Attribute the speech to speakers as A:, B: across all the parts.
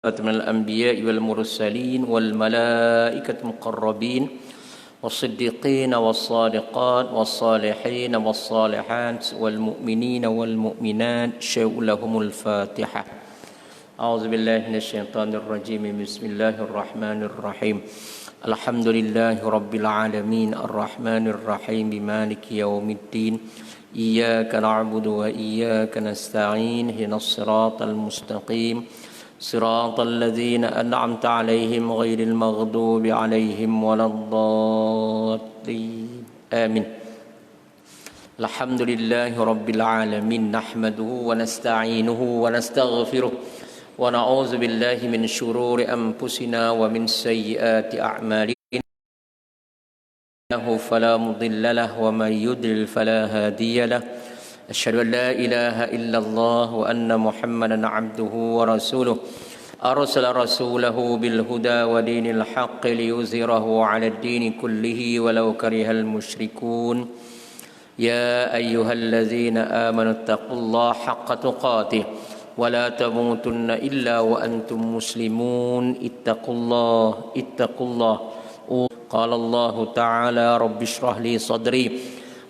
A: من الأنبياء والمرسلين والملائكة المقربين والصديقين والصادقات والصالحين والصالحات والمؤمنين والمؤمنات شاء لهم الفاتحة. أعوذ بالله من الشيطان الرجيم. بسم الله الرحمن الرحيم. الحمد لله رب العالمين الرحمن الرحيم مالك يوم الدين إياك نعبد وإياك نستعين اهدنا الصراط المستقيم صراط الذين أنعمت عليهم غير المغضوب عليهم ولا الضالين آمين. الحمد لله رب العالمين نحمده ونستعينه ونستغفره ونعوذ بالله من شرور أنفسنا ومن سيئات أعمالنا فلا مضل له ومن يضلل فلا هادي له. أشهد أن لا إله إلا الله وأن محمدا عبده ورسوله أرسل رسوله بالهدى ودين الحق ليظهره على الدين كله ولو كره المشركون. يا أيها الذين آمنوا اتقوا الله حق تقاته ولا تموتن إلا وأنتم مسلمون. اتقوا الله. قال الله تعالى رب اشرح لي صدري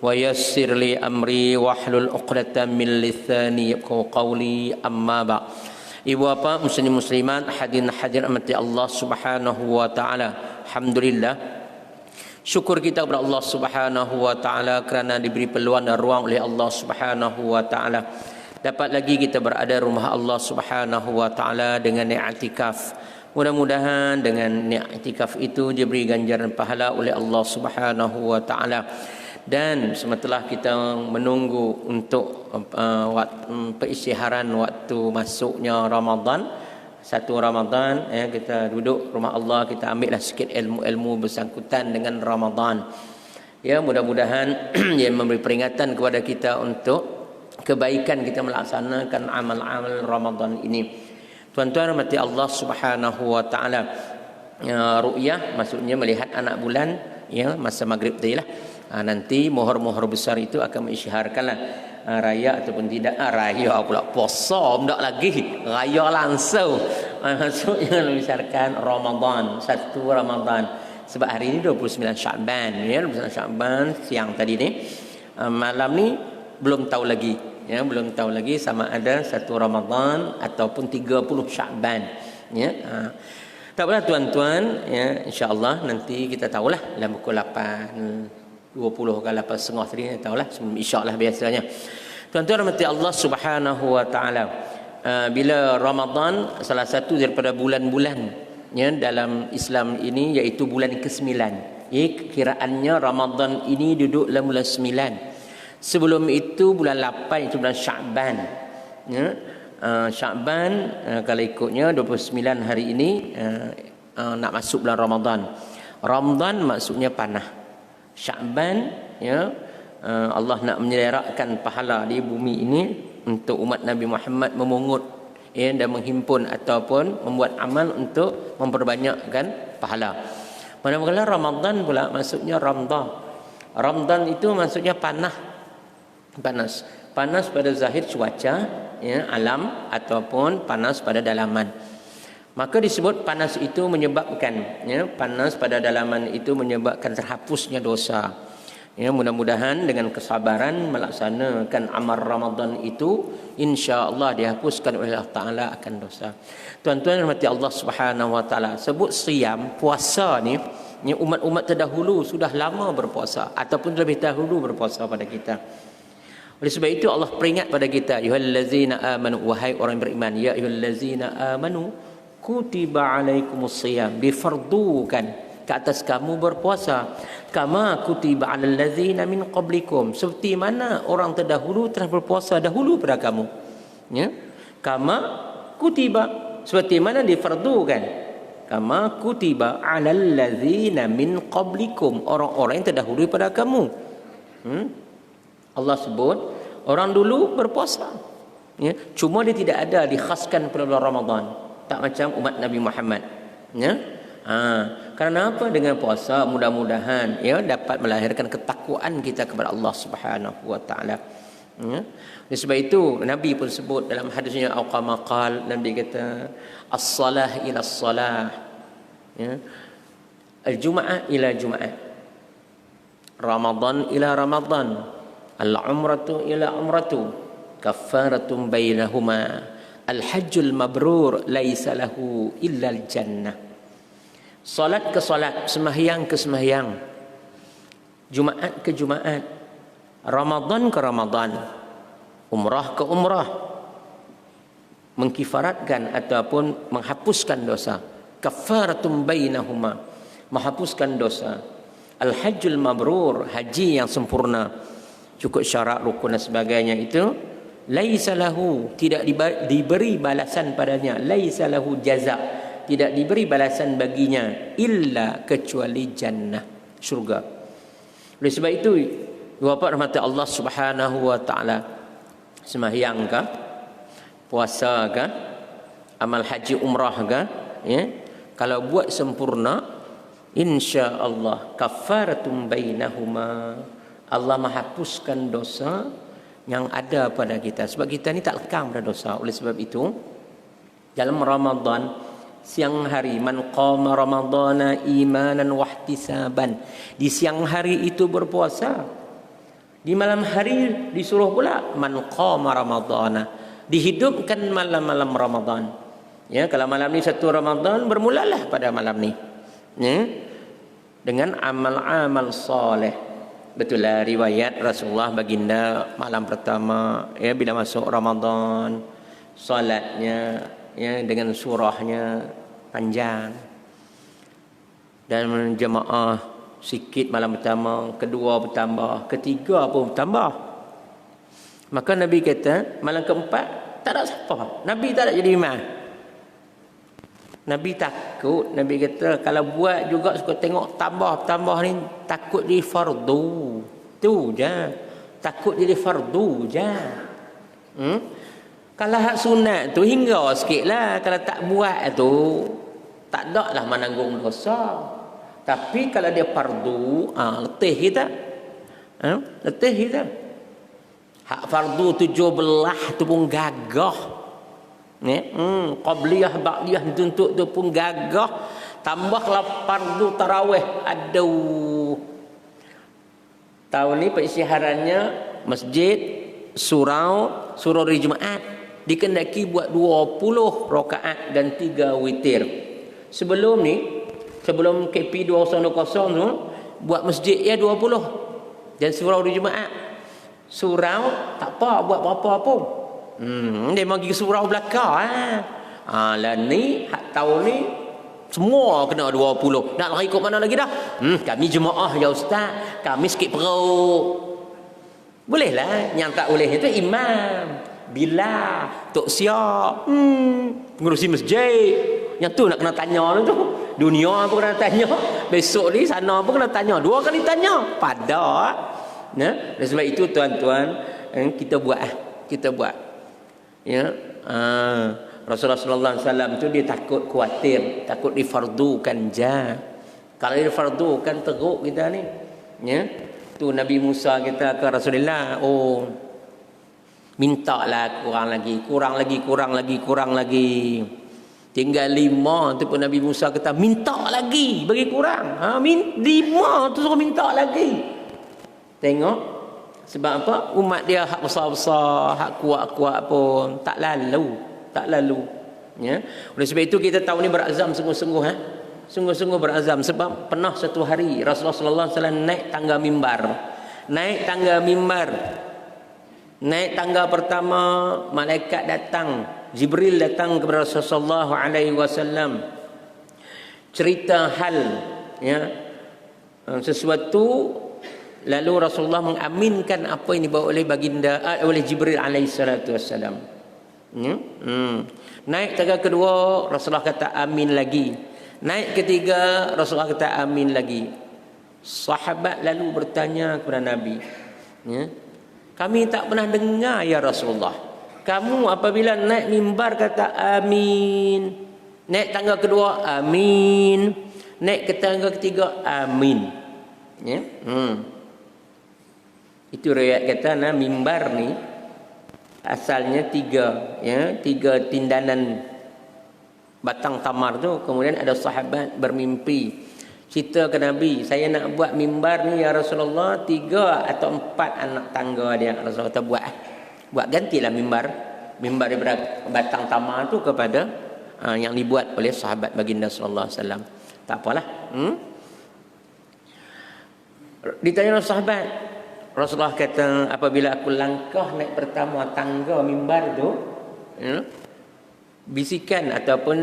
A: ويسر لي أمري واحلل عقدة من لساني يفقهوا قولي. أما بعد. Ibu bapa muslim muslimat hadirin hadirat rahmati Allah Subhanahu wa taala. Alhamdulillah. Syukur kita kepada Allah Subhanahu wa taala kerana diberi peluang dan ruang oleh Allah Subhanahu wa taala dapat lagi kita berada di rumah Allah Subhanahu wa taala dengan i'tikaf. Mudah-mudahan dengan i'tikaf itu diberi ganjaran pahala oleh Allah Subhanahu wa taala. Dan setelah kita menunggu untuk peristiharan waktu masuknya Ramadan, satu Ramadan, kita duduk rumah Allah, kita ambillah sikit ilmu-ilmu bersangkutan dengan Ramadan. Ya, mudah-mudahan yang memberi peringatan kepada kita untuk kebaikan kita melaksanakan amal-amal Ramadan ini. Tuan-tuan rahmati Allah Subhanahu wa taala. Ru'yah maksudnya melihat anak bulan, ya, masa maghrib tadi lah. Nanti mohor-mohor besar itu akan mengisyaharkanlah raya ataupun tidak. Raya pula puasa tak lagi, raya langsung. Maksudnya mengisyaharkan Ramadan, satu Ramadan. Sebab hari ini 29 Sya'ban, ya, 29 Sya'ban siang tadi ni. Malam ni belum tahu lagi, ya, belum tahu lagi sama ada satu Ramadan ataupun 30 Sya'ban, ya. Tak apalah tuan-tuan, ya, insya-Allah nanti kita tahulah dalam pukul 8:20 ke 8:30 tadi, tahulah sebelum isyak lah biasanya. Tuan-tuan rahmati Allah Subhanahu wa taala. Bila Ramadan salah satu daripada bulan-bulan, ya, dalam Islam ini iaitu bulan ke-9. Ya, kiraannya Ramadan ini duduk dalam bulan 9. Sebelum itu bulan 8 itu bulan Sya'ban. Ya. Sya'ban kalau ikutnya 29 hari ini nak masuk bulan Ramadan. Ramadan maksudnya panah. Sya'ban, ya, Allah nak menyelerakkan pahala di bumi ini untuk umat Nabi Muhammad memungut, ya, dan menghimpun ataupun membuat amal untuk memperbanyakkan pahala. Manakala Ramadan pula maksudnya Ramadan. Ramadan itu maksudnya panas. Panas pada zahir cuaca, ya, alam ataupun panas pada dalaman. Maka disebut panas itu menyebabkan, ya, panas pada dalaman itu menyebabkan terhapusnya dosa. Ya, mudah-mudahan dengan kesabaran melaksanakan amal Ramadan itu insya-Allah dihapuskan oleh Allah Taala akan dosa. Tuan-tuan rahmati Allah Subhanahu wa taala, sebut siam, puasa ni, ya, umat-umat terdahulu sudah lama berpuasa ataupun lebih dahulu berpuasa pada kita. Oleh sebab itu Allah peringat pada kita, ayyuhallazina amanu, wahai orang beriman, ya ayyuhallazina amanu kutiba alaikumus shiyam, difardukan ke atas kamu berpuasa, kama kutiba alal ladzina min qablikum, seperti mana orang terdahulu telah berpuasa dahulu pada kamu, ya, kama kutiba, seperti mana difardukan, kama kutiba alal ladzina min qablikum, orang-orang yang terdahulu pada kamu. Allah sebut orang dulu berpuasa, ya, cuma dia tidak ada dikhaskan pada bulan Ramadan, tak macam umat Nabi Muhammad, ya. Kerana apa? Dengan puasa mudah-mudahan, ya, dapat melahirkan ketakwaan kita kepada Allah Subhanahu wa taala. Ya. Oleh sebab itu Nabi pun sebut dalam hadisnya aqamaqal, Nabi kata as-salah ila as-salah, ya, al-jum'ah ila jum'ah, Ramadan ila Ramadan, al-umratu ila umratu, kaffaratun bainahuma, al-hajjul mabrur laisa lahu illa al-jannah. Salat ke salat, sembahyang ke sembahyang, Jumaat ke Jumaat, Ramadan ke Ramadan, umrah ke umrah, mengkifaratkan ataupun menghapuskan dosa. Kafaratun bainahuma, menghapuskan dosa. Al-hajjul mabrur, haji yang sempurna, cukup syarat, rukun dan sebagainya itu, laisa lahu, tidak diberi balasan padanya, laisa lahu jaza, tidak diberi balasan baginya, illa, kecuali jannah, syurga. Oleh sebab itu, Bapak rahmat Allah Subhanahu wa taala, sembahyang ke, puasa ke, amal haji umrah ke, ya, kalau buat sempurna, insya-Allah kafaratun bainahuma, Allah menghapuskan dosa yang ada pada kita. Sebab kita ni tak lekang pada dosa. Oleh sebab itu, dalam Ramadan siang hari, man qama ramadana imanan wahtisaban, di siang hari itu berpuasa, di malam hari disuruh pula man qama ramadana, dihidupkan malam-malam Ramadan. Ya, kalau malam ni satu Ramadan, bermulalah pada malam ni, ya, dengan amal-amal soleh. Betul lah riwayat Rasulullah baginda malam pertama, ya, bila masuk Ramadan, solatnya, ya, dengan surahnya panjang, dan jemaah sikit malam pertama, kedua bertambah, ketiga pun bertambah. Maka Nabi kata malam keempat tak ada siapa, Nabi tak ada jadi imam. Nabi takut, Nabi kata kalau buat juga suka tengok tambah ni, takut jadi fardu. Tu je, takut jadi fardu je. Kalau hak sunat tu hingga sikit lah. Kalau tak buat tu, tak ada lah menanggung dosa. Tapi kalau dia fardu, letih kita. Letih kita. Hak fardu 17 tu pun gagah. Qabliyah, ba'diyah dituntut tu pun gagah. Tambahlah fardu tarawih. Aduh. Tahun ni perisytiharannya masjid, surau hari Jumaat dikendaki buat 20 rakaat dan 3 witir. Sebelum ni, sebelum KP 2020 tu, buat masjid ya 20 dan surau hari Jumaat. Surau tak apa, buat berapa pun. Dia bagi surau belakang. Lah ni hak tahun ni semua kena 20. Nak lari ikut mana lagi dah? Kami jemaah ya ustaz, kami sikit perut. Boleh lah. Yang tak boleh itu imam, bila tok siap, pengurusi masjid. Yang tu nak kena tanya tu. Dunia pun kena tanya, besok ni sana pun kena tanya, 2 kali tanya. Pada nah, sebab itu tuan-tuan, kita buat. Ya, Rasulullah sallallahu alaihi wasallam tu dia takut khawatir, takut difardukan je. Kalau difardukan teruk kita ni, ya. Tu Nabi Musa kata ke Rasulullah, oh, mintalah kurang lagi. Tinggal 5 tu pun Nabi Musa kata minta lagi, bagi kurang. 5 tu suruh minta lagi. Tengok. Sebab apa? Umat dia hak besar-besar, hak kuat-kuat pun tak lalu. Ya. Oleh sebab itu kita tahun ni berazam sungguh-sungguh, sungguh-sungguh berazam. Sebab pernah satu hari Rasulullah sallallahu alaihi wasallam naik tangga pertama, malaikat datang, Jibril datang kepada Rasulullah sallallahu alaihi wasallam, cerita hal, ya, sesuatu. Lalu Rasulullah mengaminkan apa yang dibawa oleh baginda, oleh Jibril alaihi salatu wassalam. Naik tangga kedua, Rasulullah kata amin lagi. Naik ketiga, Rasulullah kata amin lagi. Sahabat lalu bertanya kepada Nabi, ya, kami tak pernah dengar ya Rasulullah, kamu apabila naik mimbar kata amin, naik tangga kedua amin, naik ke tangga ketiga amin. Ya. Itu riwayat kata mimbar ni asalnya tiga, ya, tiga tindanan batang tamar tu. Kemudian ada sahabat bermimpi, cerita ke Nabi, saya nak buat mimbar ni ya Rasulullah, 3 atau 4 anak tangga dia. Rasulullah kata buat gantilah mimbar daripada batang tamar tu kepada yang dibuat oleh sahabat baginda sallallahu alaihi wasallam. Tak apalah. Ditanya oleh sahabat, Rasulullah kata, apabila aku langkah naik pertama tangga mimbar tu, bisikan ataupun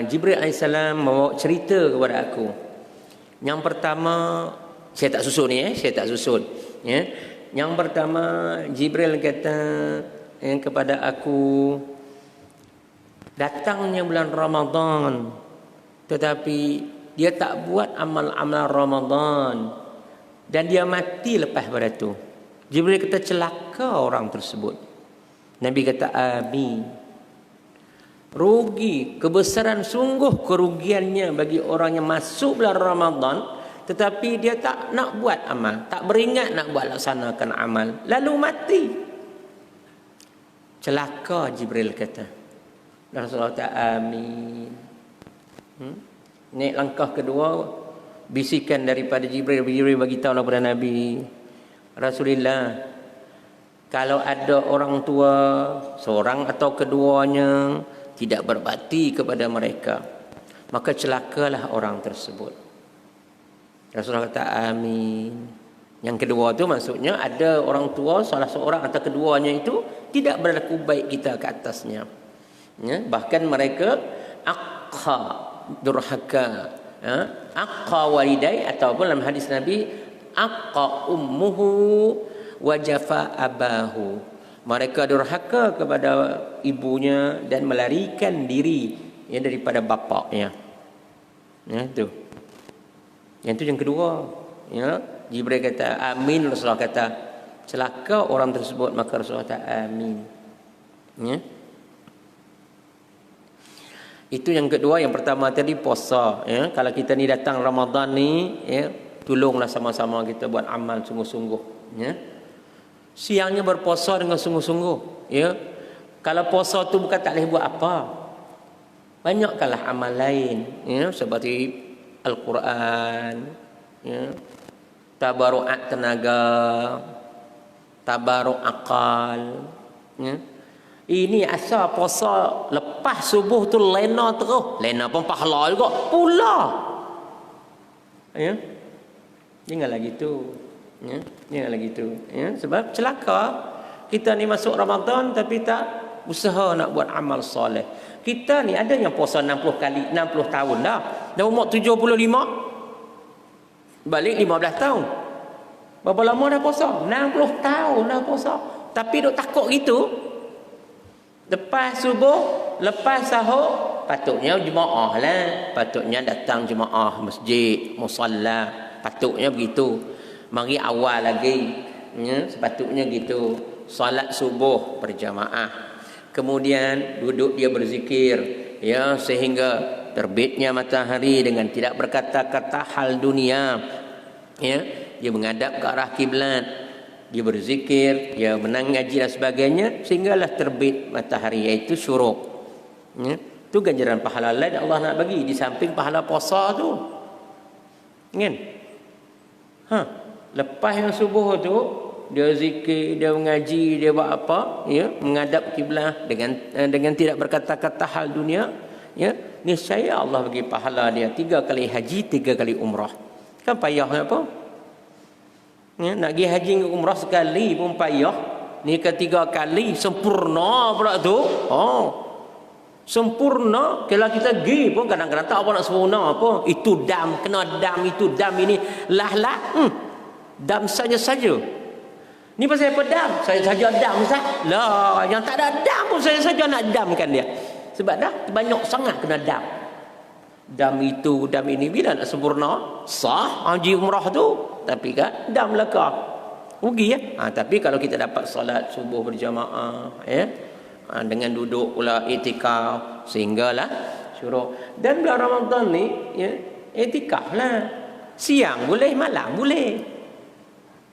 A: Jibril alaihissalam membawa cerita kepada aku. Yang pertama, saya tak susun ni, saya tak susun. Ya. Yang pertama, Jibril kata kepada aku, datangnya bulan Ramadan, tetapi dia tak buat amal-amal Ramadan dan dia mati lepas pada tu. Jibril kata, celaka orang tersebut. Nabi kata, amin. Rugi, kebesaran sungguh kerugiannya bagi orang yang masuk bulan Ramadan tetapi dia tak nak buat amal, tak beringat nak buat laksanakan amal, lalu mati. Celaka, Jibril kata. Rasulullah kata, amin. Naik langkah kedua, bisikan daripada Jibril bagi tahu kepada Nabi, Rasulullah, kalau ada orang tua, seorang atau keduanya tidak berbakti kepada mereka, maka celakalah orang tersebut. Rasulullah kata, amin. Yang kedua tu maksudnya ada orang tua, salah seorang atau keduanya itu tidak berlaku baik kita ke atasnya, ya, bahkan mereka aqqa, durhaka, aqqa walidai, ataupun dalam hadis Nabi, aqqa ummuhu wa jafa abahu, mereka durhaka kepada ibunya dan melarikan diri, ya, daripada bapaknya. Ya, tu. Yang tu yang kedua, ya. Jibril kata amin, Rasulullah kata celaka orang tersebut, maka Rasulullah kata amin. Ya. Itu yang kedua. Yang pertama tadi puasa, ya. Kalau kita ni datang Ramadan ni, ya, tolonglah sama-sama kita buat amal sungguh-sungguh, ya. Siangnya berpuasa dengan sungguh-sungguh, ya. Kalau puasa tu bukan tak boleh buat apa, banyakkanlah amal lain, ya, seperti Al-Quran, ya, tabaru'at tenaga, tabaruk akal, ya. Ini asal puasa lepas subuh tu lena terus, lena pun pahala juga pula, ya. Janganlah gitu, ya, janganlah gitu, ya. Sebab celaka kita ni masuk Ramadan tapi tak usaha nak buat amal soleh. Kita ni ada yang puasa 60 tahun dah. Dah umur 75, balik 15 tahun. Berapa lama dah puasa? 60 tahun dah puasa. Tapi duk takut gitu. Lepas subuh, lepas sahur, patutnya jemaah lah. Patutnya datang jemaah masjid, musalla. Patutnya begitu. Mari awal lagi, ya, sepatutnya gitu. Salat subuh berjamaah. Kemudian duduk dia berzikir, ya, sehingga terbitnya matahari dengan tidak berkata-kata hal dunia, ya. Dia menghadap ke arah kiblat, dia berzikir, dia mengaji dan sebagainya, sehinggalah terbit matahari, iaitu syuruk, ya. Itu ganjaran pahala lain Allah nak bagi di samping pahala puasa tu, kan? Lepas yang subuh tu dia zikir, dia mengaji, dia buat apa, ya, menghadap kiblat dengan tidak berkata-kata hal dunia, ya, niscaya Allah bagi pahala dia 3 kali haji, 3 kali umrah. Kan payah apa? Ya, nak pergi haji dengan umrah sekali pun payah. Ni ketiga kali sempurna pula tu. Sempurna. Kalau kita pergi pun kadang-kadang tak apa nak sempurna apa. Itu dam, kena dam, itu dam, ini lah. Dam saja. Ni pasal apa dam? Saya saja dam, Ustaz. Lah, yang tak ada dam pun saya saja nak damkan dia. Sebab dah banyak sangat kena dam. Dam itu, dam ini, bila nak sempurna? Sah haji umrah tu. Tapi kan dam laka. Rugi, ya. Tapi kalau kita dapat salat subuh berjamaah, ya, dengan duduk pula itikaf, sehinggalah syuruk. Dan bulan Ramadan ni, ya, itikaf lah. Siang boleh, malam boleh.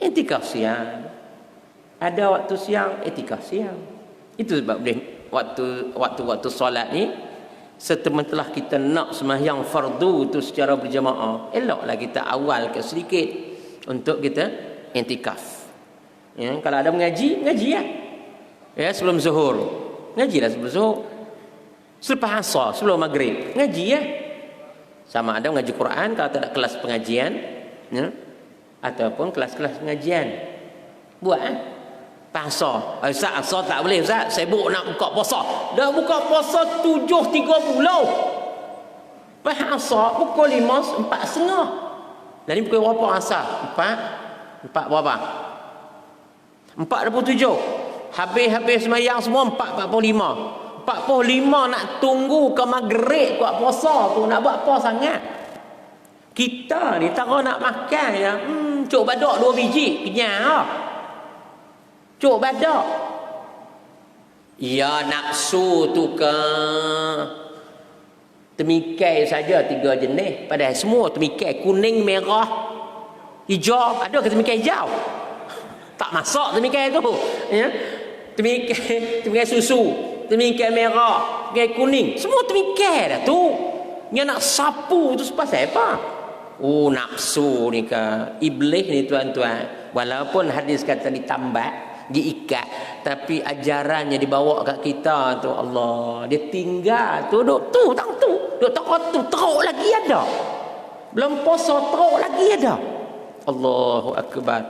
A: Iktikaf siang. Ada waktu siang, iktikaf siang. Itu sebab boleh waktu solat ni setelah kita nak sembahyang fardu tu secara berjamaah, eloklah kita awal ke sedikit untuk kita iktikaf. Ya, kalau ada mengaji, ngaji lah. Ya, sebelum zuhur. Ngajilah sebelum zuhur. Selepas asar, sebelum maghrib, ngaji ya. Sama ada mengaji Quran kalau tak ada kelas pengajian, ya, ataupun kelas-kelas pengajian. Buat pasar. Ustaz, asar tak boleh Ustaz, sibuk nak buka puasa. Dah buka puasa 7.30. Pas asar pukul 5, 4.30. Jadi pukul berapa asar? 4 berapa? 4.27. Habis sembahyang semua 4.45. 45 nak tunggu ke maghrib buat puasa tu, nak buat apa sangat? Kita ni tak nak makan ya. Cuk badak 2 biji kenyang lah. Cuk badak. Ya nafsu tu ke temikai saja 3 jenis, padahal semua temikai kuning, merah, hijau. Ada ke temikai hijau? Tak masak temikai tu, ya. Temikai susu, temikai merah, temikai kuning, semua temikai dah tu. Yang nak sapu tu pasal apa? Oh, nafsu ni ke iblis ni tuan-tuan. Walaupun hadis kata ditambah, diikat, tapi ajarannya dibawa kat kita tu, Allah, dia tinggal tu, duk tu tang tu, duk tak tu teruk lagi ada. Belum puasa teruk lagi ada. Allahu akbar.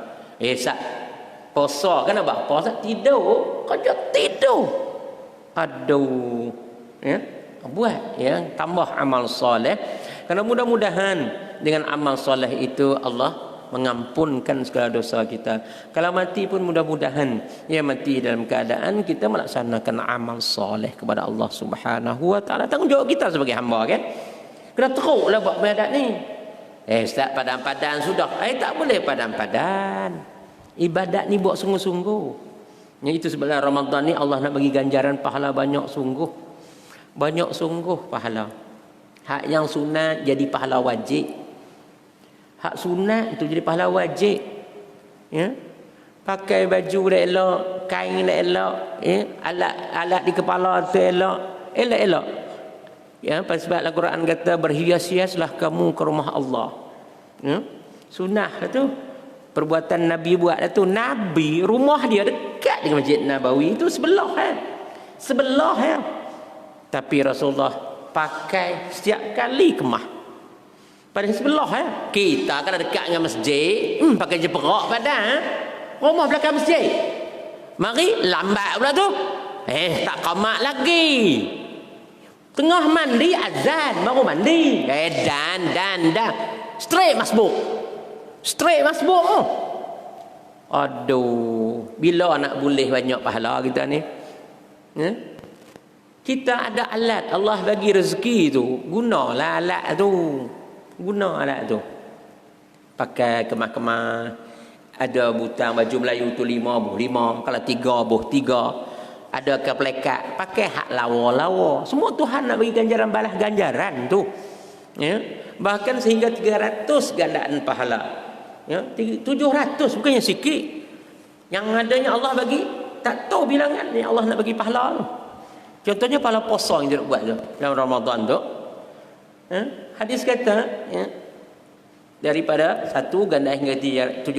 A: Puasa kan apa? Puasa tidur, kerja tidur. Aduh, ya, buat ya, tambah amal soleh. Kerana mudah-mudahan dengan amal soleh itu Allah mengampunkan segala dosa kita. Kalau mati pun mudah-mudahan ya mati dalam keadaan kita melaksanakan amal soleh kepada Allah Subhanahu wa taala. Tanggungjawab kita sebagai hamba kan. Kena teruklah buat ibadat ni. Ustaz padan-padan sudah. Tak boleh padan-padan. Ibadat ni buat sungguh-sungguh. Ya, itu sebabnya Ramadan ni Allah nak bagi ganjaran pahala banyak sungguh. Banyak sungguh pahala. Hak yang sunat jadi pahala wajib. Hak sunat tu jadi pahala wajib. Ya. Pakai baju dah elok, kain dah elok, ya, alat di kepala tu elok. Elok-elok. Ya, sebab Al-Quran kata berhias-hiaslah kamu ke rumah Allah. Ya. Sunnah tu. Perbuatan Nabi buat itu. Nabi rumah dia dekat dengan Masjid Nabawi itu sebelah kan. Sebelah ya. Tapi Rasulullah pakai setiap kali kemah. Pada sebelah ya. Kita kan dekat dengan masjid, pakai je perak badan. Rumah belakang masjid. Mari lambat pula tu. Tak qamat lagi. Tengah mandi azan baru mandi. Dan straight masbuk. Straight masbuk. Aduh, bila nak boleh banyak pahala kita ni? Ya? Kita ada alat, Allah bagi rezeki tu, gunalah alat tu. Guna alat tu. Pakai kemah-kemah. Ada butang baju Melayu tu 5 buh 5, kalau 3 buh 3. Ada ke pelekat, pakai hak lawa-lawa. Semua Tuhan nak bagi ganjaran balas ganjaran tu. Ya? Bahkan sehingga 300 gandaan pahala. Ya, 700 bukannya sikit. Yang adanya Allah bagi tak tahu bilangan ni Allah nak bagi pahala tu. Contohnya pahala puasa yang dia buat tu dalam Ramadan tu. Hadis kata ya, daripada 1 ganda hingga 700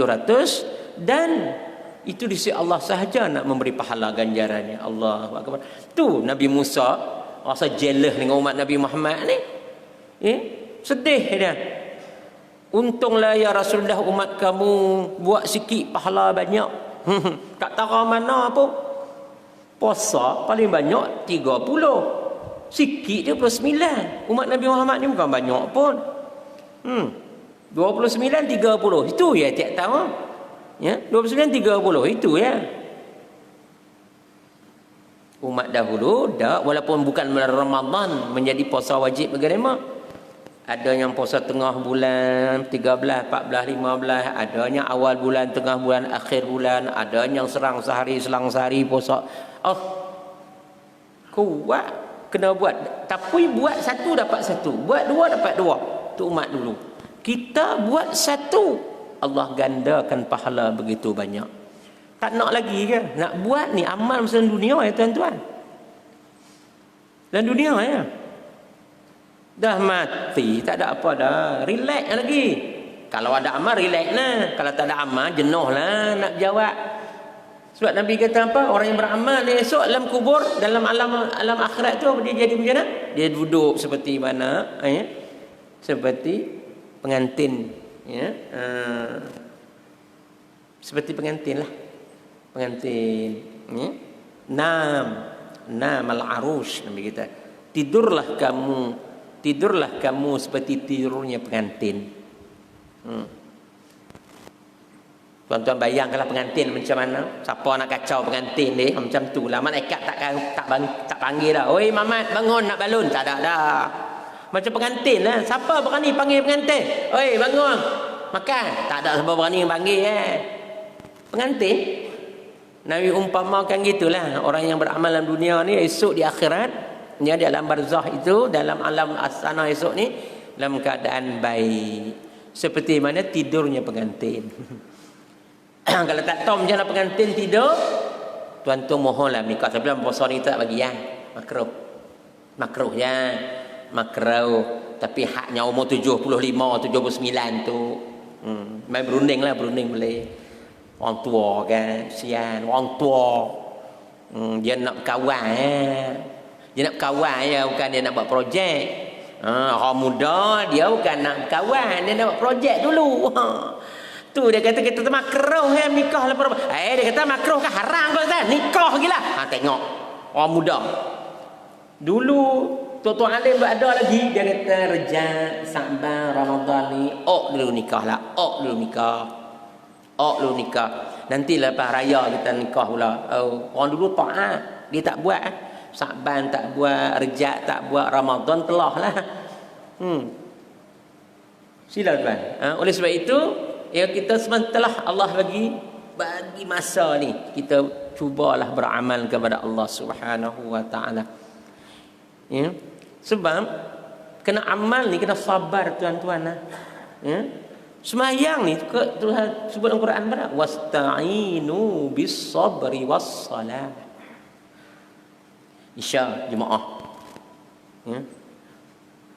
A: dan itu di sisi Allah sahaja nak memberi pahala ganjarannya. Allahu akbar. Tu Nabi Musa rasa jealous dengan umat Nabi Muhammad ni. Sedih dia. Untunglah ya Rasulullah umat kamu buat sikit pahala banyak. Tak tahu mana pun. Puasa paling banyak 30. Sikit dia 29. Umat Nabi Muhammad ni bukan banyak pun. 29 30. Itu ya tiap tahun. Ya, 29 30 itu ya. Umat dahulu dah walaupun bukan bulan Ramadan menjadi puasa wajib bagi mereka. Ada yang puasa tengah bulan 13, 14, 15. Ada yang awal bulan, tengah bulan, akhir bulan. Ada yang selang sehari puasa. Kuat. Kena buat. Tapi buat 1 dapat 1. Buat 2 dapat 2. Tu umat dulu. Kita buat 1. Allah gandakan pahala begitu banyak. Tak nak lagi ke? Nak buat ni amal masa dunia ya tuan-tuan. Dan dunia ya. Dah mati, tak ada apa dah. Relax lagi. Kalau ada amal, relax lah. Kalau tak ada amal, jenuh lah nak jawab. Sebab Nabi kata apa? Orang yang beramal dia esok dalam kubur, dalam alam akhirat tu dia jadi macam mana? Dia duduk seperti mana? Ya? Seperti pengantin. Ya? Seperti pengantin lah. Pengantin. Ya? Nam al-arush. Nabi kata, tidurlah kamu seperti tidurnya pengantin. Tuan-tuan bayangkanlah pengantin macam mana. Siapa nak kacau pengantin dia macam tu lah. Malaikat tak panggil dah. Oi Mamat bangun nak balun. Tak ada dah. Macam pengantin lah. Siapa berani panggil pengantin? Oi bangun makan. Tak ada siapa berani panggil pengantin. Nabi umpamakan gitulah. Orang yang beramal dalam dunia ni esok di akhirat, dia di alam barzah itu, dalam alam asana esok ni dalam keadaan baik. Seperti mana tidurnya pengantin. Kalau tak tahu macam mana pengantin tidur, tuan-tuan mohonlah nikah. Tapi dalam puasa ni tak bagi makruh. Makruh ya. Makruh. Tapi haknya umur 75, 79 tu. Main berunding boleh. Orang tua kan, sian, orang tua. Dia nak kawan Dia nak kawan ya, bukan dia nak buat projek. Orang muda dia bukan nak kawan, dia nak buat projek dulu. Tu dia kata kita makruh nikah lepas. Dia kata makruh ke haram ke kan? Nikah gila. Tengok orang muda. Dulu tuan-tuan alim ada lagi dia kata Rejab, Sa'ban, Ramadan ni dulu nikah lah. Dulu nikah. Nanti lepas raya kita nikah pula. Orang dulu taat, dia tak buat. Sa'ban tak buat, Rejab tak buat, Ramadan telah lah. Sila tuan. Oleh sebab itu ya kita sementara Allah bagi masa ni kita cubalah beramal kepada Allah Subhanahu wa taala. Ya. Sebab kena amal ni kena sabar tuan-tuan. Ya. Sembahyang ni Tuhan sebut dalam Quran pada wasta'inu bis-sabri was-salah. Isya jemaah. Ya.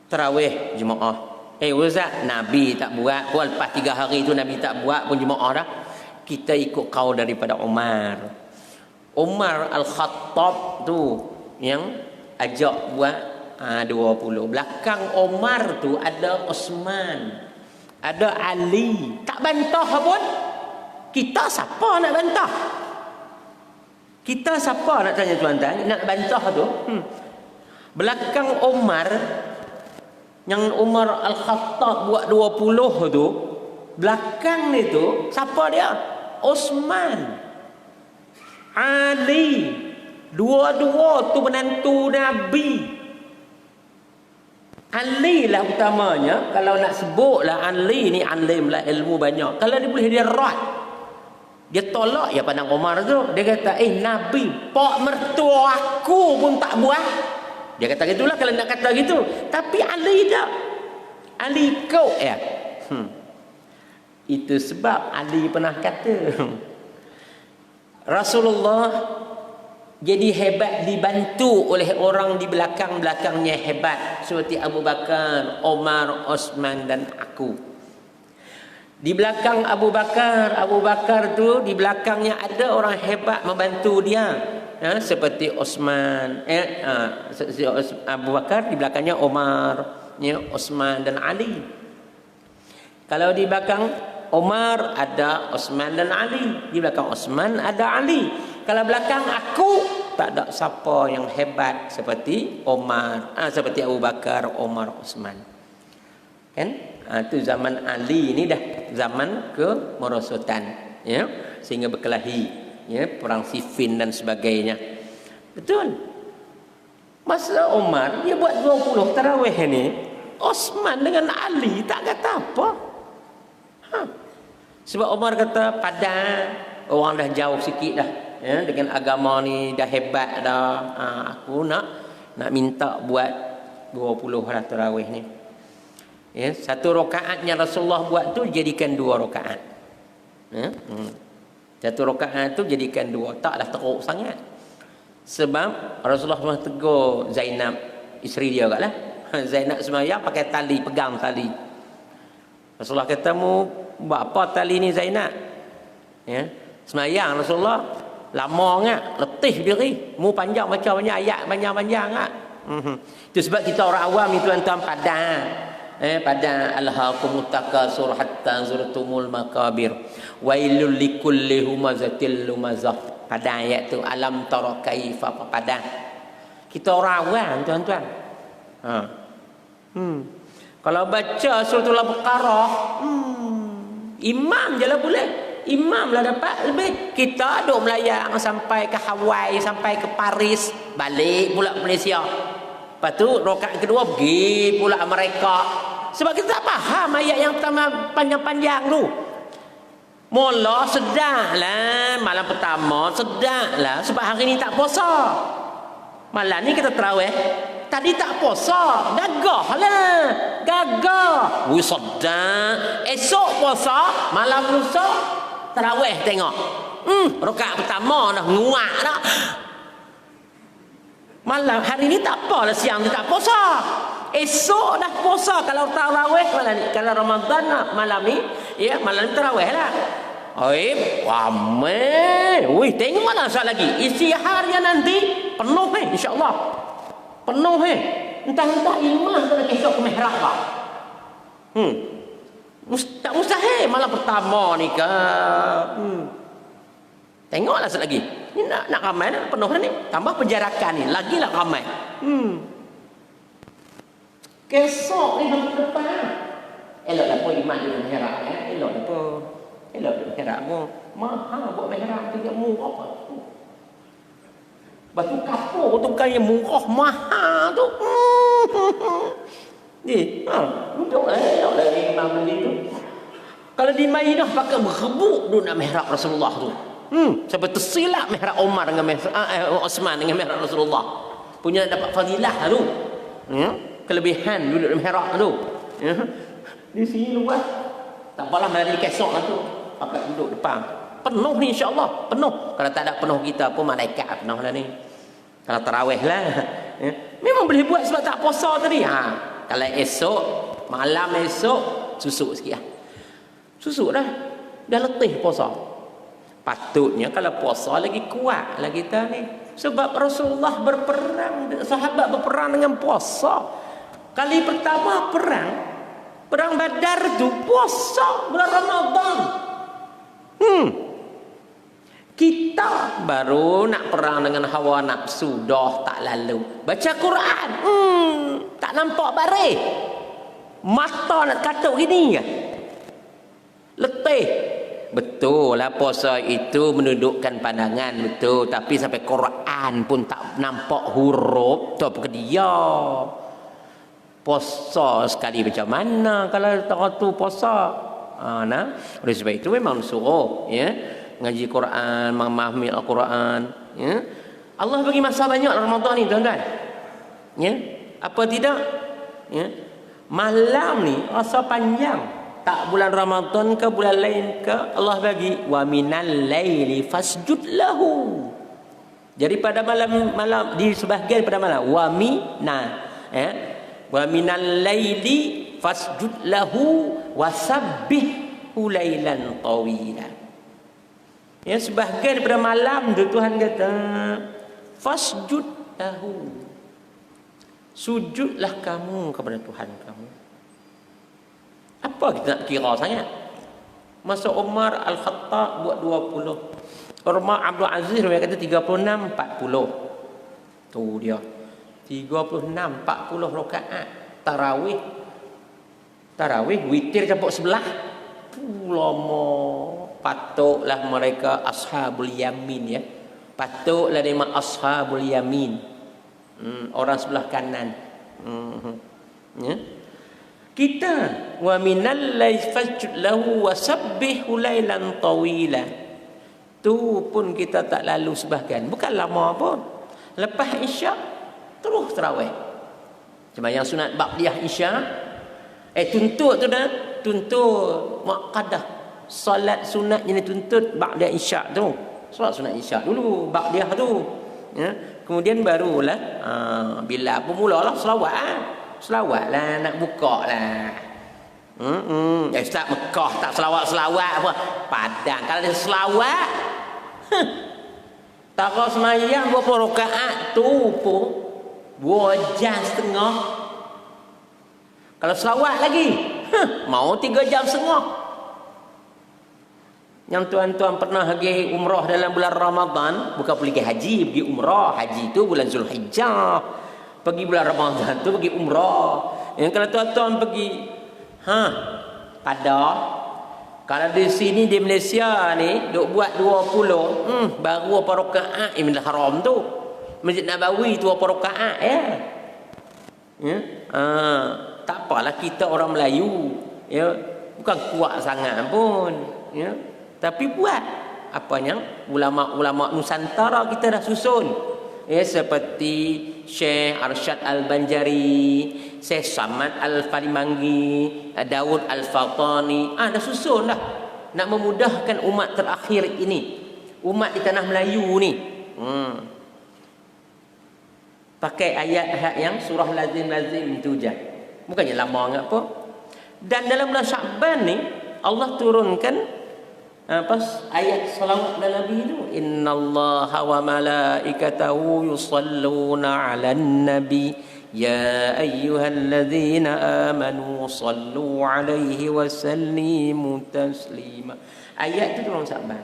A: Tarawih jemaah. Ustaz, Nabi tak buat pun lepas 3 hari tu Nabi tak buat pun jemaah dah. Kita ikut kaul daripada Umar Al-Khattab tu yang ajak buat 20. Belakang Umar tu ada Osman, ada Ali. Tak bantah pun. Kita siapa nak bantah? Kita siapa nak tanya tuan-tuan nak bantah tu? Belakang Umar, yang Umar Al-Khattab buat 20 tu, belakang ni tu siapa dia? Osman, Ali. Dua-dua tu menantu Nabi. Ali lah utamanya. Kalau nak sebutlah Ali ni alim lah, ilmu banyak. Kalau dia boleh dia rat, dia tolak ya pandang Umar tu. Dia kata Nabi pak mertua aku pun tak buat. Dia kata gitulah kalau nak kata gitu. Tapi Ali tak. Ali kau Itu sebab Ali pernah kata Rasulullah jadi hebat dibantu oleh orang di belakang-belakangnya hebat. Seperti Abu Bakar, Omar, Osman dan aku. Di belakang Abu Bakar tu di belakangnya ada orang hebat membantu dia. Seperti Osman, Abu Bakar, di belakangnya Omar, Osman dan Ali. Kalau di belakang Omar ada Osman dan Ali, di belakang Osman ada Ali. Kalau belakang aku tak ada siapa yang hebat seperti Omar, seperti Abu Bakar, Omar, Osman. Kan? Itu zaman Ali ni dah zaman kemerosotan, ya, sehingga berkelahi, ya, perang Siffin dan sebagainya. Betul. Masa Omar dia buat 20 tarawih ni, Osman dengan Ali tak kata apa. Sebab Omar kata padan, orang dah jauh sikit dah, ya, dengan agama ni dah hebat dah. Aku nak minta buat 20 tarawih ni. Ya, 1 rakaatnya Rasulullah buat tu jadikan 2 rakaat. Satu rakaat tu jadikan dua, taklah teruk sangat. Sebab Rasulullah SAW tegur Zainab, isteri dia kat lah. Zainab semayang pakai tali, pegang tali. Rasulullah kata, mu buat apa tali ni Zainab? Ya. Semayang Rasulullah lama sangat, letih diri. Mu panjang macam banyak ayat, panjang-panjang sangat. Itu sebab kita orang awam ni tuan-tuan padang. Pada alhaqumut takasur hatta zurtumul makabir wailul likulli humazatil lumazah. Pada ayat tu alam tara kaifa padang. Kita orang awam tuan-tuan. Kalau baca suratul Al-Baqarah, imam je lah boleh. Imam lah dapat lebih. Kita duk melayang sampai ke Hawaii, sampai ke Paris, balik pula ke Malaysia. Lepas tu rakaat kedua pergi pula Amerika. Sebab kita tak faham ayat yang pertama panjang-panjang tu. Mula sedaklah malam pertama, sedaklah sebab hari ni tak puasa. Malam ni kita tarawih. Tadi tak puasa, gagah lah. Gagah. Wih sedap. Esok puasa, malam lusa tarawih tengok. Rakaat pertama dah nguak dah. Malam hari ni tak apalah, siang ni tak puasa. Esok dah puasa kalau tarawih malam ni. Kalau Ramadan malam ni, ya malam ni tarawih lah. Oi, wamai. Wih, tengoklah sekali lagi. Isi harian nanti penuh insya-Allah. Penuh Entah-entah imam tu nak esok ke mihrab lah. Tak mustahil malam pertama ni ke. Tengoklah sekali lagi. Ni nak ramai nak penuh ni. Tambah penjarakan ni, lagilah ramai. Kesok ni hari depan. Eloklah pun iman di mihrab ya. Eloklah pun. Elok di mihrab pun. Mahal buat mihrab tu dia murah apa. Batu kapur tu bukan yang murah, mahal tu. Ni, duduklah eloklah imam begitu. Kalau di Madinah pakai berebut duk nak mihrab Rasulullah tu. Sampai tersilap mihrab Umar dengan Osman dengan mihrab Rasulullah. Punya dapat fadilah tu. Kelebihan duduk di mihrab tu. Di sini luas. Tak apalah mari kesok lah tu. Pakai duduk depan. Penuh ni insya-Allah, penuh. Kalau tak ada penuh kita pun malaikat penuh lah ni. Kalau tarawih lah. Memang boleh buat sebab tak puasa tadi. Kalau esok, malam esok susuk sikit lah. Susuk dah. Dah letih puasa. Patutnya kalau puasa lagi kuat lah kita ni. Sebab Rasulullah berperang, sahabat berperang dengan puasa. Kali pertama perang Badar tu puasa bulan Ramadan. Kita baru nak perang dengan hawa nafsu dah tak lalu. Baca Quran, tak nampak baris. Mata nak katuk gini ke? Letih. Betul lah puasa itu menundukkan pandangan, betul. Tapi sampai Quran pun tak nampak huruf, tu apa dia? Puasa sekali macam mana kalau tak tu puasa? Oleh sebab itu memang suruh ya, ngaji Quran, memahami Al-Quran ya. Allah bagi masa banyak Ramadan ni tuan-tuan. Ya. Apa tidak? Ya. Malam ni rasa panjang. Tak bulan Ramadan ke bulan lain ke, Allah bagi wa minal laili fasjud lahu. Jadi pada malam di sebahagian pada malam wa mina ya. Wa minal laili fasjud lahu wasabbihhu lailan tawila. Ya, sebahagian daripada malam tu Tuhan kata fasjud lahu. Sujudlah kamu kepada Tuhan kamu. Apa kita nak kira sangat? Masa Umar Al-Khattab buat 20. Umar Abdul Aziz dia kata 36 40. Tu dia. 36 40 rakaat tarawih. Tarawih witir campur sebelah. Lama. Patutlah mereka ashabul yamin ya. Patutlah dia ashabul yamin. Orang sebelah kanan. Ya. Kita wa minal laili fasjud lahu wasabbihu lailan tawila. Tu pun kita tak lalu sebahagian. Bukan lama pun. Lepas Isyak terus tarawih. Sembahyang sunat ba'diyah Isyak. Tuntut tu dah, tuntut muaqqadah. Solat sunat yang dituntut ba'da isyak tu. Solat sunat isyak dulu, ba'diyah tu. Ya. Kemudian barulah bila apa mulalah selawat. Selawat lah, nak buka lah. Ustaz Mekah tak selawat-selawat apa. Padang kalau dia selawat, tak kau semayang berapa rakaat tu pun 2 jam setengah. Kalau selawat lagi, mau 3 jam setengah. Yang tuan-tuan pernah pergi umrah dalam bulan Ramadan, bukan pergi haji, pergi umrah. Haji tu bulan Zulhijjah. Pergi bulan Ramadan tu pergi umrah. Yang kalau tuan-tuan pergi pada kalau di sini di Malaysia ni duk buat 20 baru apa rakaat Masjidil Haram tu. Masjid Nabawi tu apa rakaat ya. Ya. Tak apalah kita orang Melayu ya, bukan kuat sangat pun ya. Tapi buat apa yang ulama-ulama Nusantara kita dah susun. Ya, seperti Syekh Arsyad Al-Banjari, Syekh Samad Al-Falimangi, Daud Al-Fatani, dah susun dah nak memudahkan umat terakhir ini, umat di tanah Melayu ni. Pakai ayat yang surah lazim tu je. Bukannya lama enggak apa. Dan dalam bulan Syaban ni Allah turunkan ayat salawat dan Nabi itu, innallaha wa malaikatahu yusalluna 'alan nabi ya ayyuhalladzina amanu sallu 'alaihi wa sallimu taslima. Ayat itu turun Syaban.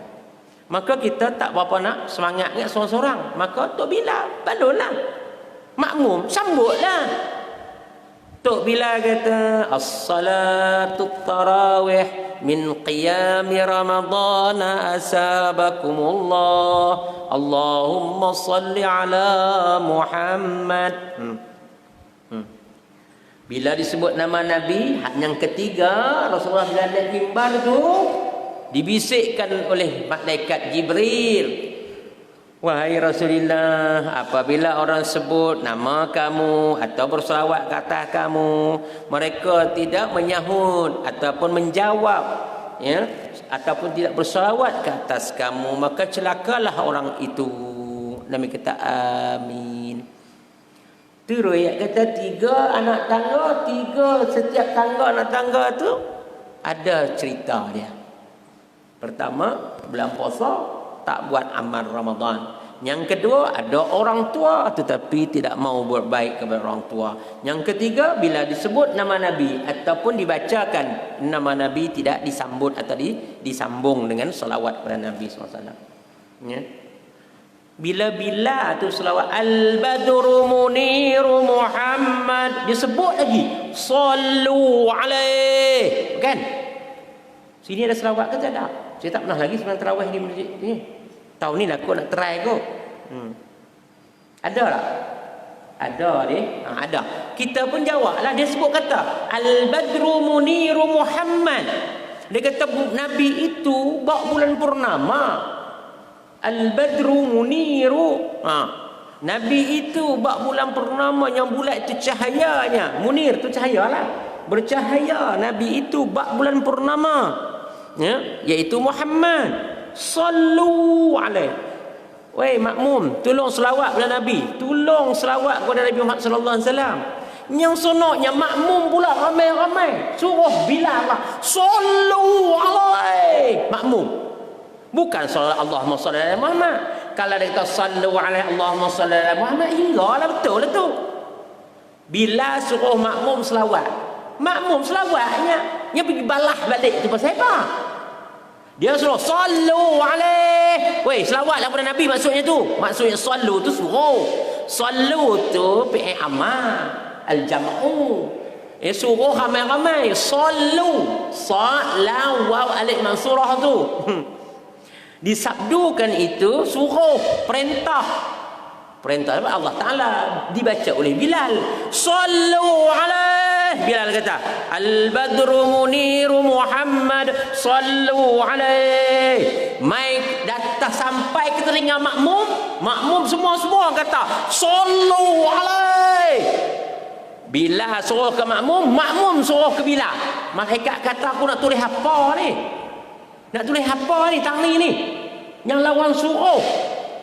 A: Maka kita tak berapa nak semangat ingat seorang-seorang. Maka Tok Bilal balonlah. Makmum sambutlah. Tok Bilal kata as-salatu tarawih min qiyami ramadana asabakumullah Allahumma salli ala Muhammad. Bila disebut nama Nabi, yang ketiga Rasulullah bila naik mimbar tu dibisikkan oleh malaikat Jibril, wahai Rasulullah, apabila orang sebut nama kamu atau berselawat ke atas kamu, mereka tidak menyahut ataupun menjawab ya, ataupun tidak berselawat ke atas kamu, maka celakalah orang itu. Nabi kata amin. Terus ayat kata 3 anak tangga, 3 setiap tangga anak tangga tu ada cerita dia. Pertama, bulan puasa tak buat amal Ramadan. Yang kedua, ada orang tua tetapi tidak mau buat baik kepada orang tua. Yang ketiga, bila disebut nama Nabi ataupun dibacakan nama Nabi tidak disambut atau disambung dengan salawat kepada Nabi SAW. Ya. Bila-bila tu salawat Al-Badru Muniru Muhammad disebut lagi sallu alaih. Kan? Sini ada salawat ke tak ada? Saya tak pernah lagi sembahyang tarawih di masjid ni. Tahun ni lah aku nak try kot. Ada tak? Ada deh. Ada. Kita pun jawab lah. Dia sebut kata Al-Badru Muniru Muhammad. Dia kata Nabi itu bak bulan purnama. Al-Badru Muniru. Nabi itu bak bulan purnama yang bulat itu cahayanya. Munir tu cahaya lah. Bercahaya. Nabi itu bak bulan purnama. Ya, iaitu Muhammad. Sallu alaih. Wei makmum, tolong selawat kepada Nabi. Tolong selawat kepada Nabi Muhammad sallallahu alaihi wasallam. Yang sonoknya makmum pula ramai-ramai. Suruh Bilal lah. Sallu alaih. Makmum. Bukan sallallahu Allahumma salli ala Muhammad. Kalau dia kata sallu alaihi Allahumma salli ala Muhammad, iyalah betul lah tu. Bilal suruh makmum selawat. Makmum selawatnya dia pergi balah balik tu pasal apa? Dia suruh sallu alaih. Weh, selawatlah kepada Nabi maksudnya tu. Maksudnya sallu tu suruh. Sallu tu fi'il amal al-jam'u. Suruh ramai-ramai. Sallu. Sa-la waw alif mansurah tu. Disabdukan itu suruh, perintah. Perintah Allah Ta'ala dibaca oleh Bilal. Sallu alaih. Bilal kata Al-Badru Muniru Muhammad sallu alaih. Mai datang sampai ke telinga makmum. Makmum semua kata sallu alaih. Bilal suruh ke makmum, makmum suruh ke Bilal. Malaikat kata aku nak tulis apa ni? Nak tulis apa ni tang ni? Yang lawan suruh.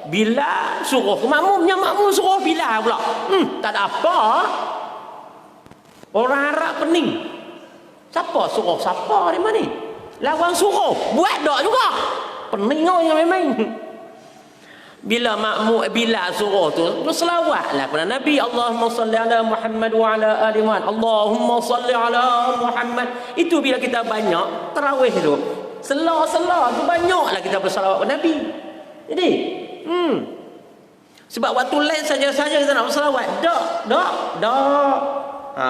A: Bila suruh ke makmum, yang makmum suruh bila pula. Tak ada apa. Orang Arab pening. Siapa suruh siapa ni mana ni? Lawan suruh. Buat dak juga. Pening yang memang. Bila makmum bila suruh tu berselawatlah kepada Nabi. Allahumma salli ala Muhammad wa ala ali Muhammad. Allahumma salli ala Muhammad. Itu bila kita banyak tarawih tu. Sela-sela tu banyaklah kita berselawat kepada Nabi. Jadi, sebab waktu lain saja-saja kita nak berselawat. Dak.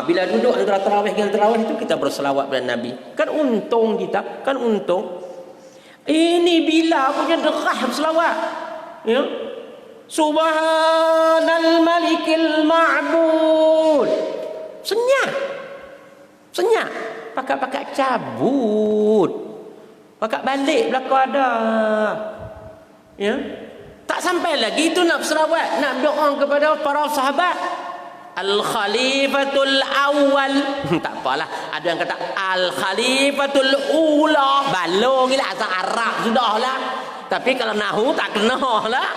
A: Bila duduk antara tarawih dengan tarawih itu kita berselawat kepada Nabi. Kan untung kita, kan untung. Ini bila punya dekah berselawat. Ya. Subhanal malikil ma'bud. Senyap. Pakat-pakat cabut. Pakat balik belakang ada. Ya. Tak sampai lagi itu nak berselawat, nak doa kepada para sahabat. Al-Khalifatul Awal. Tak apalah, ada yang kata Al-Khalifatul Ula. Balong lah asal Arab sudahlah. Tapi kalau nahu tak kena lah.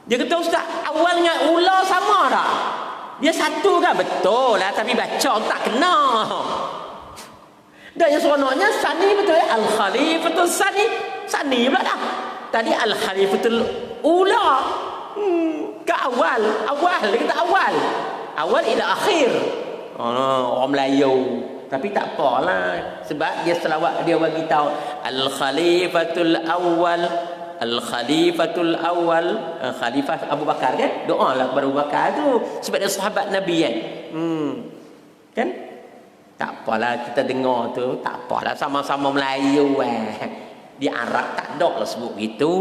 A: Dia kata ustaz, awal dengan ula sama tak? Dia satu kan? Betul lah, tapi baca tak kena. Dan yang seronoknya Sani betul ya? Al-Khalifatul Sani pula dah. Tadi Al-Khalifatul Ula. Ke awal. Dia kata awal. Awal ila akhir. Orang Melayu. Tapi tak apalah. Sebab dia selawat dia bagi tahu Al-Khalifatul Awal. Al-Khalifatul Awal. Khalifah Abu Bakar kan? Doa lah kepada Abu Bakar tu. Sebab dia sahabat Nabi kan? Kan? Tak apalah kita dengar tu. Tak apalah sama-sama Melayu Di Arab tak ada lah sebut gitu.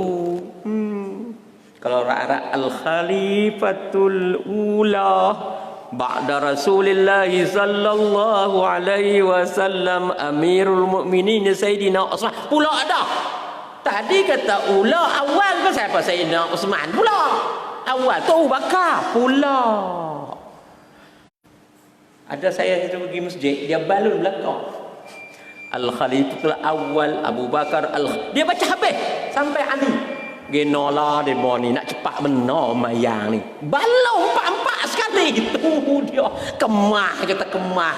A: Kalau orang Arab Al-Khalifatul Ula ba'da Rasulillah sallallahu alaihi wasallam Amirul Mukminin Sayyidina Utsman pula ada. Tadi kata ula awal pasal apa Sayyidina Utsman pula. Awal tu Abu Bakar pula. Ada saya itu pergi masjid, dia balun belakang. Al-Khalifatul Awal Abu Bakar dia baca habis sampai Ali. Genola demo ni nak cepat benar mayang ni. Balong empat-empat sekali gitu dia. Kemah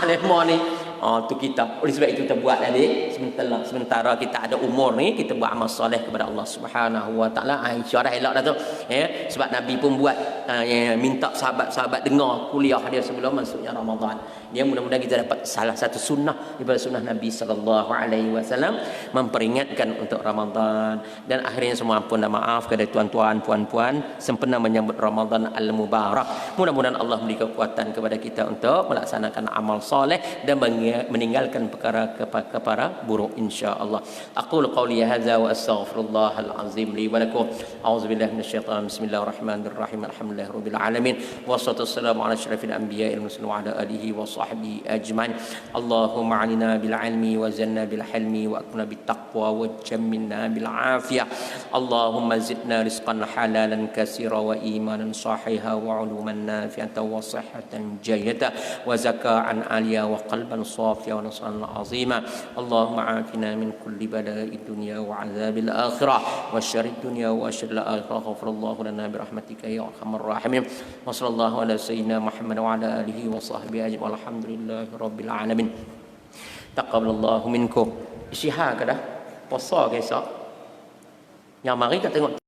A: demo ni. Tu kita. Oleh sebab itu kita buat tadi sementara kita ada umur ni kita buat amal soleh kepada Allah Subhanahu wa taala. Aisyah dah elok dah tu. Sebab Nabi pun buat minta sahabat-sahabat dengar kuliah dia sebelum masuknya Ramadan. Dia mudah-mudahan kita dapat salah satu sunnah daripada sunnah Nabi sallallahu alaihi wasallam memperingatkan untuk Ramadan. Dan akhirnya semua pun dah maaf kepada tuan-tuan, puan-puan sempena menyambut Ramadan al-mubarak. Mudah-mudahan Allah beri kekuatan kepada kita untuk melaksanakan amal soleh dan meninggalkan perkara buruk insya-Allah. Aqulu qawli hadza wa astaghfirullahal azim li wa lakum. A'udzubillahi minasyaitonir bismillahirrahmanirrahim. Alhamdulillahirabbil alamin. Wassalatu wassalamu ala asyrafil anbiya'i wal mursalin wa ala alihi wa sahbihi ajmain. Allahumma 'alina bil 'ilmi wa zanna bil hilmi wa akmilna bit taqwa wa jammilna bil 'afiyah. Allahumma zidna rizqan halalan katsira wa imanan sahiha wa 'uluman nafi'atan wa sihhatan jayyatan wa zakatan 'aliyah wa qalban صافيا ونصرا عظيما. اللهم عافنا من كل بلاء الدنيا وعذاب الآخرة وشر الدنيا وشر الآخرة. غفر الله لنا برحمتك يا أرحم الراحمين. وصلى الله على سيدنا محمد وعلى آله وصحبه أجمعين والحمد لله رب العالمين. تقبل الله منكم. Isyihar ke dah? Puasa ke esok? Yang mari kita tengok